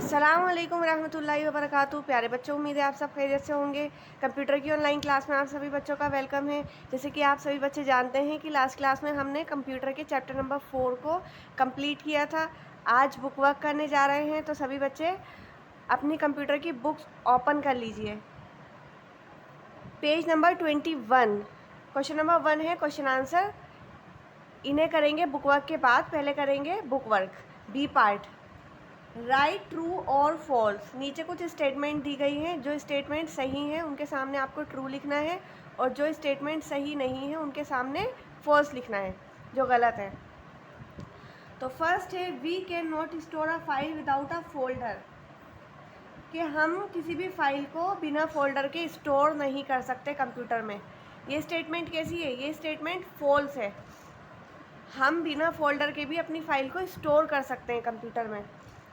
अस्सलामुअलैकुम रहमतुल्लाहि व बरकातुहू। प्यारे बच्चों, उम्मीद है आप सब खैरियत से होंगे। कंप्यूटर की ऑनलाइन क्लास में आप सभी बच्चों का वेलकम है। जैसे कि आप सभी बच्चे जानते हैं कि लास्ट क्लास में हमने कंप्यूटर के चैप्टर नंबर 4 को कंप्लीट किया था। आज बुक वर्क करने जा रहे हैं, तो सभी बच्चे अपनी कंप्यूटर की बुक्स ओपन कर लीजिए। पेज नंबर 21, क्वेश्चन नंबर 1 है क्वेश्चन आंसर। इन्हें करेंगे बुक वर्क के बाद, पहले करेंगे book work B part. Right true और फॉल्स। नीचे कुछ स्टेटमेंट दी गई हैं। जो स्टेटमेंट सही हैं उनके सामने आपको ट्रू लिखना है, और जो स्टेटमेंट सही नहीं है उनके सामने फॉल्स लिखना है, जो गलत है। तो फर्स्ट है we can not store a file without a folder, कि हम किसी भी फाइल को बिना फोल्डर के स्टोर नहीं कर सकते कंप्यूटर में। ये स्टेटमेंट कैसी है? ये स्टेटमेंट फॉल्स है। हम बिना फोल्डर के भी अपनी फाइल को स्टोर कर सकते हैं कंप्यूटर में,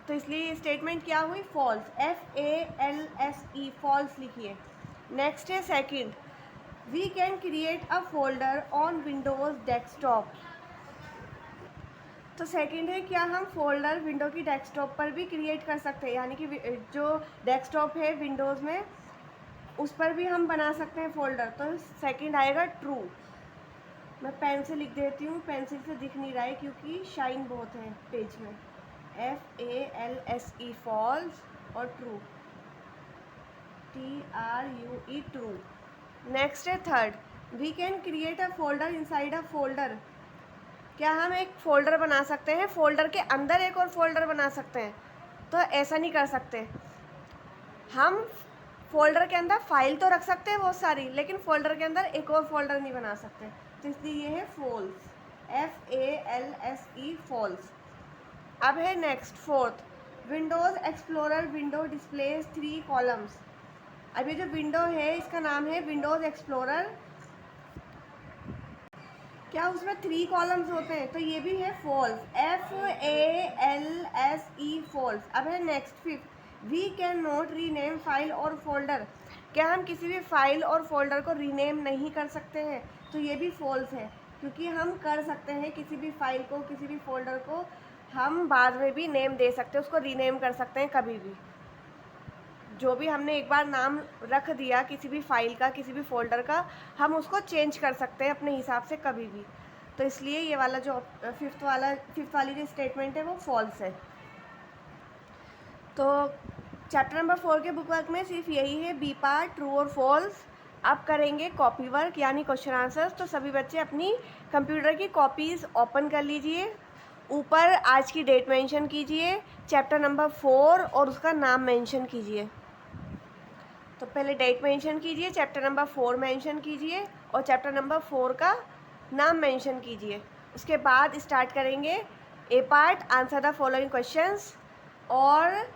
तो इसलिए ये स्टेटमेंट क्या हुई? फॉल्स। FALSE, फॉल्स लिखिए। नेक्स्ट है second, we can create a folder on Windows desktop. तो सेकंड है, क्या हम फोल्डर विंडो की डेस्कटॉप पर भी क्रिएट कर सकते हैं, यानी कि जो डेस्कटॉप है विंडोज़ में उस पर भी हम बना सकते हैं फोल्डर। तो सेकंड आएगा ट्रू। मैं पेन से लिख देती हूँ, पेंसिल से दिख नहीं रहा है क्योंकि शाइन बहुत है पेज में। FALSE, फॉल्स, और ट्रू, TRUE, ट्रू। नेक्स्ट है third, we can create a folder inside a folder. क्या हम एक फोल्डर बना सकते हैं, फोल्डर के अंदर एक और फोल्डर बना सकते हैं? तो ऐसा नहीं कर सकते। हम फोल्डर के अंदर फाइल तो रख सकते हैं बहुत सारी, लेकिन फोल्डर के अंदर एक और फोल्डर नहीं बना सकते। तो इसलिए ये है फॉल्स। FALSE, false. अब है next fourth, Windows Explorer window displays 3 columns. अब ये जो विंडो है इसका नाम है विंडोज़ एक्सप्लोरर, क्या उसमें 3 कॉलम्स होते हैं? तो ये भी है फॉल्स। FALSE, false. अब है next fifth, we can not rename file और फोल्डर। क्या हम किसी भी फाइल और फोल्डर को रीनेम नहीं कर सकते हैं? तो ये भी फॉल्स है, क्योंकि हम कर सकते हैं किसी भी फाइल को, किसी भी फोल्डर को हम बाद में भी नेम दे सकते हैं, उसको रीनेम कर सकते हैं कभी भी। जो भी हमने एक बार नाम रख दिया किसी भी फाइल का, किसी भी फोल्डर का, हम उसको चेंज कर सकते हैं अपने हिसाब से कभी भी। तो इसलिए ये वाला जो फिफ्थ वाली जो स्टेटमेंट है वो फॉल्स है। तो चैप्टर नंबर 4 के बुक वर्क में सिर्फ यही है, बी पार्ट, ट्रू और फॉल्स। अब करेंगे कॉपी वर्क यानी क्वेश्चन आंसर्स। तो सभी बच्चे अपनी कंप्यूटर की कॉपीज़ ओपन कर लीजिए। ऊपर आज की डेट मेंशन कीजिए, चैप्टर नंबर 4 और उसका नाम मेंशन कीजिए। तो पहले डेट मेंशन कीजिए, चैप्टर नंबर 4 मेंशन कीजिए, और चैप्टर नंबर 4 का नाम मेंशन कीजिए। उसके बाद स्टार्ट करेंगे A part, answer the following questions. और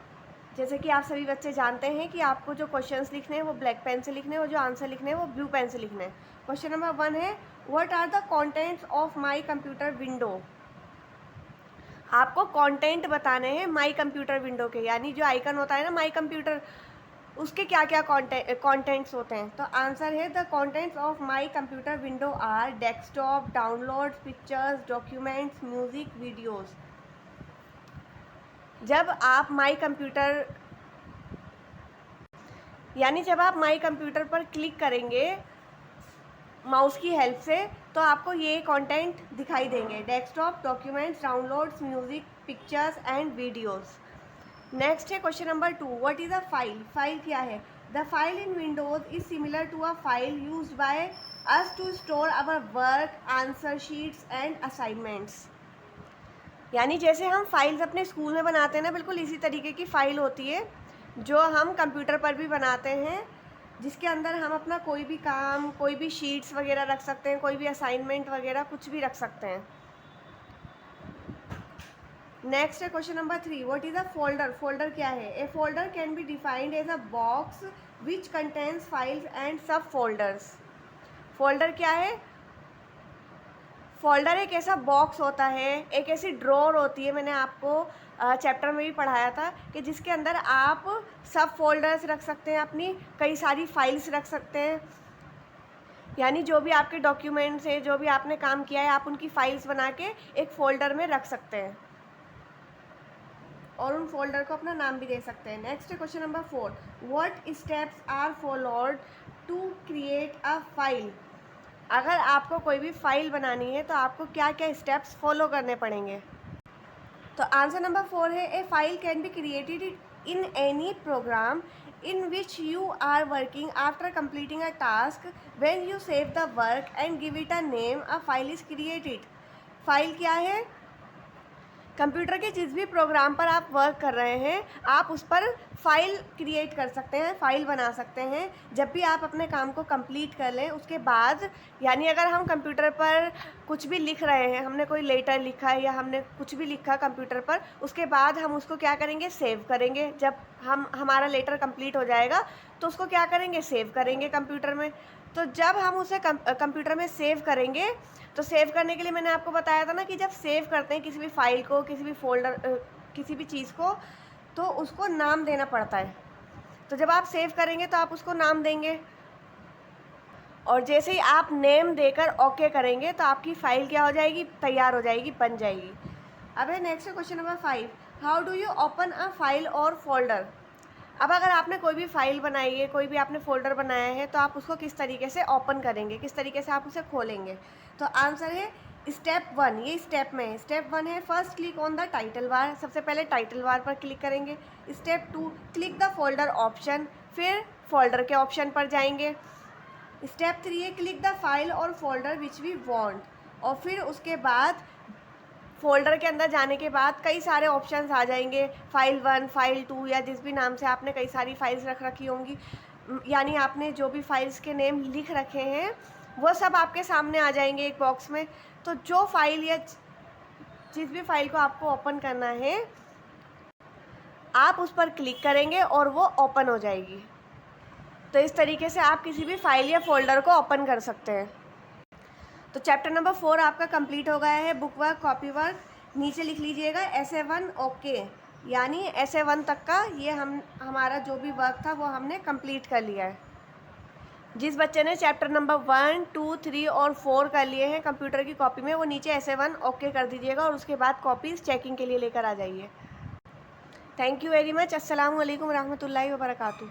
जैसे कि आप सभी बच्चे जानते हैं कि आपको जो क्वेश्चंस लिखने हैं वो ब्लैक पेन से लिखने हैं, और जो आंसर लिखने हैं वो ब्लू पेन से लिखने हैं। क्वेश्चन नंबर 1 है, what are the contents of my computer window. आपको कंटेंट बताने हैं माई कंप्यूटर विंडो के, यानी जो आइकन होता है ना माई कंप्यूटर, उसके क्या क्या कंटेंट्स होते हैं। तो आंसर है, the contents of my computer window are desktop, download, pictures, documents, music, videos. जब आप माई कंप्यूटर यानी जब आप माई कंप्यूटर पर क्लिक करेंगे माउस की हेल्प से, तो आपको ये कंटेंट दिखाई देंगे, desktop, documents, downloads, music, pictures and videos. Next है question number 2, what is a file. File क्या है? The file in Windows is similar to a file used by us to store our work, answer sheets and assignments. यानी जैसे हम files अपने school में बनाते हैं ना, बिल्कुल इसी तरीके की फ़ाइल होती है जो हम कंप्यूटर पर भी बनाते हैं, जिसके अंदर हम अपना कोई भी काम, कोई भी शीट्स वगैरह रख सकते हैं, कोई भी असाइनमेंट वगैरह कुछ भी रख सकते हैं। नेक्स्ट है question number 3, what is a folder. Folder क्या है? A folder can be defined as a box which contains files and sub folders. Folder क्या है? फोल्डर एक ऐसा बॉक्स होता है, एक ऐसी ड्रॉर होती है, मैंने आपको चैप्टर में भी पढ़ाया था, कि जिसके अंदर आप सब फोल्डर्स रख सकते हैं, अपनी कई सारी फाइल्स रख सकते हैं। यानी जो भी आपके डॉक्यूमेंट्स हैं, जो भी आपने काम किया है, आप उनकी फाइल्स बना के एक फ़ोल्डर में रख सकते हैं। और उन फोल्डर को अपना नाम भी दे सकते हैं। Next question number 4, what steps are followed to create a file. अगर आपको कोई भी फाइल बनानी है तो आपको क्या क्या स्टेप्स फॉलो करने पड़ेंगे। तो आंसर नंबर 4 है, a file can be created in any program in which you are working after completing a task. When you save the work and give it a name, a file is created. File क्या है? Computer के जिस भी programme पर आप work कर रहे हैं आप उस पर फाइल क्रिएट कर सकते हैं, फाइल बना सकते हैं। जब भी आप अपने काम को कंप्लीट कर लें उसके बाद, यानी अगर हम कंप्यूटर पर कुछ भी लिख रहे हैं, हमने कोई लेटर लिखा है या हमने कुछ भी लिखा कंप्यूटर पर, उसके बाद हम उसको क्या करेंगे, सेव करेंगे। जब हमारा लेटर कंप्लीट हो जाएगा तो उसको क्या करेंगे, सेव करेंगे कंप्यूटर में। तो जब हम उसे कंप्यूटर में सेव करेंगे तो सेव करने के लिए मैंने आपको बताया था ना कि जब सेव करते हैं किसी भी फाइल को, किसी भी फोल्डर, किसी भी चीज़ को, तो उसको नाम देना पड़ता है। तो जब आप सेव करेंगे तो आप उसको नाम देंगे और जैसे ही आप नेम देकर ओके करेंगे तो आपकी फ़ाइल क्या हो जाएगी, तैयार हो जाएगी, बन जाएगी। अब है next question number 5, how do you open a file और फोल्डर। अब अगर आपने कोई भी फाइल बनाई है, कोई भी आपने फोल्डर बनाया है, तो आप उसको किस तरीके से ओपन करेंगे, किस तरीके से आप उसे खोलेंगे। तो आंसर है स्टेप 1, ये स्टेप में है। स्टेप 1 है, first click on the title bar, सबसे पहले टाइटल बार पर क्लिक करेंगे। Step 2, click the folder option, फिर फोल्डर के ऑप्शन पर जाएंगे। स्टेप 3 है, क्लिक द फाइल और फोल्डर विच वी वांट, और फिर उसके बाद फोल्डर के अंदर जाने के बाद कई सारे ऑप्शंस आ जाएंगे, फाइल 1, फाइल 2 या जिस भी नाम से आपने कई सारी फाइल्स रख रखी होंगी, यानी आपने जो भी फाइल्स के नेम लिख रखे हैं वो सब आपके सामने आ जाएंगे एक बॉक्स में। तो जो फाइल या जिस भी फाइल को आपको ओपन करना है आप उस पर क्लिक करेंगे और वो ओपन हो जाएगी। तो इस तरीके से आप किसी भी फाइल या फोल्डर को ओपन कर सकते हैं। तो चैप्टर नंबर 4 आपका कंप्लीट हो गया है, बुक वर्क, कॉपी वर्क। नीचे लिख लीजिएगा essay 1 ओके, यानी essay 1 तक का ये हमारा जो भी वर्क था वो हमने कंप्लीट कर लिया है। जिस बच्चे ने चैप्टर नंबर 1, 2, 3 और 4 कर लिए हैं कंप्यूटर की कॉपी में, वो नीचे essay 1 ओके कर दीजिएगा और उसके बाद कॉपीज़ चेकिंग के लिए लेकर आ जाइए। Thank you very much. अस्सलाम वालेकुम रहमतुल्लाहि व बरकातुहू।